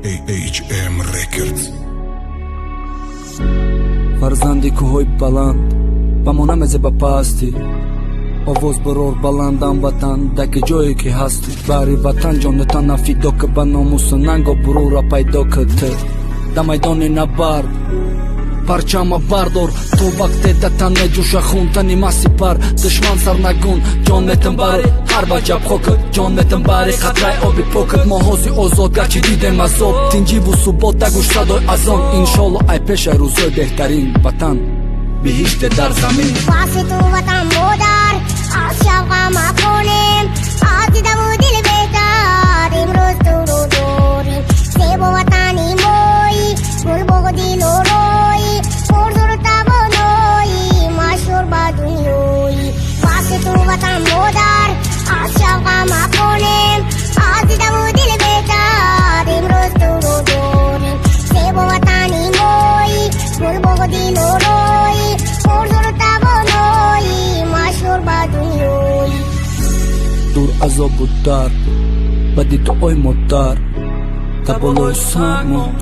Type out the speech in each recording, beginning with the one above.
HM Records. فرزندی کوههای بلند بمانم از با پاستی آواز برار بلندم وطن دک جایی که هستی بری وطن جانتان نفیدا که به ناموس ننگا برو را پیدا کته در میدان نبرد پرچم بردار تو وقت دتن جوش خونتنی مسی پر دشمن سر نگون جانتن بری هر بجب خوکت جانتن بری خطره آبی پوکت ماهازی آزاد گرچی دیدم عذاب تینجی و ثبات دگوش صدای ازان انشالله ای پیش روزای بهترین وطن بهشت در زمین واسه تو وطن مادر از شوق مکنیم از دیده و دل بهتر امروز تو رو داریم زیب و وطنی مایی گل بگو دل و روی پرزور توانایی مشهور با دنیایی واسه تو وطن مادر از شوق مکنیم از دیده و دل بهتر امروز تو رو داریم زیب و وطنی مایی گل بگو دل و روی پرزور توانایی مشهور با دنیایی دور عذاب و درد بدی تو ای مادر در بالای سرما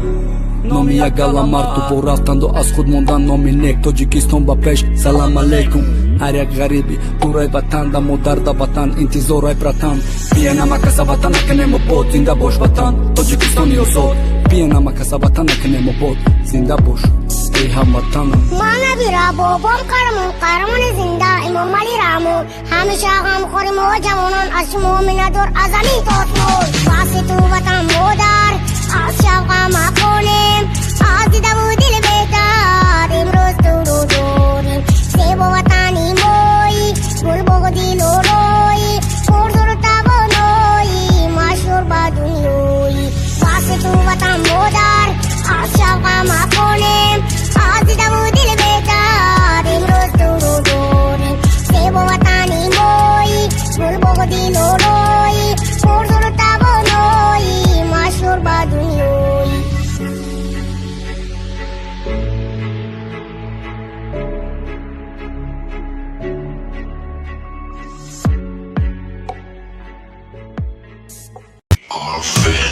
نامی یک گلمر تو با رفتند و از خود موندن نامی نیک تاجیکستان با پیش سلام علیکم هر یک غریبی دورای وطن در مادر در وطن انتظارای برتن بیا نمک وطن نکنیم و بود زنده باش وطن تاجیکستانی آزاد بیا نمک وطن نکنیم و بود زنده باش ای هموطنم مانوی را بابام قهرمان زنده امام علی رحمون همیشه غم خوریم و جوانان از شما میندور از زمین تا آسمان واسه تو وطن مادر از شوق مکنیم از دیده و دل بهتر امروز تو رو داریم زیب و وطنی مایی گل بگو دل و روی پرزور و توانایی مشهور با دنیایی واسه تو وطن مادر از شوق مکنیم از دیده و دل بهتر امروز تو رو داریم زیب و وطنی مایی گل بگو دل و روی پرزور و توانایی مشهور با دنیایی I feel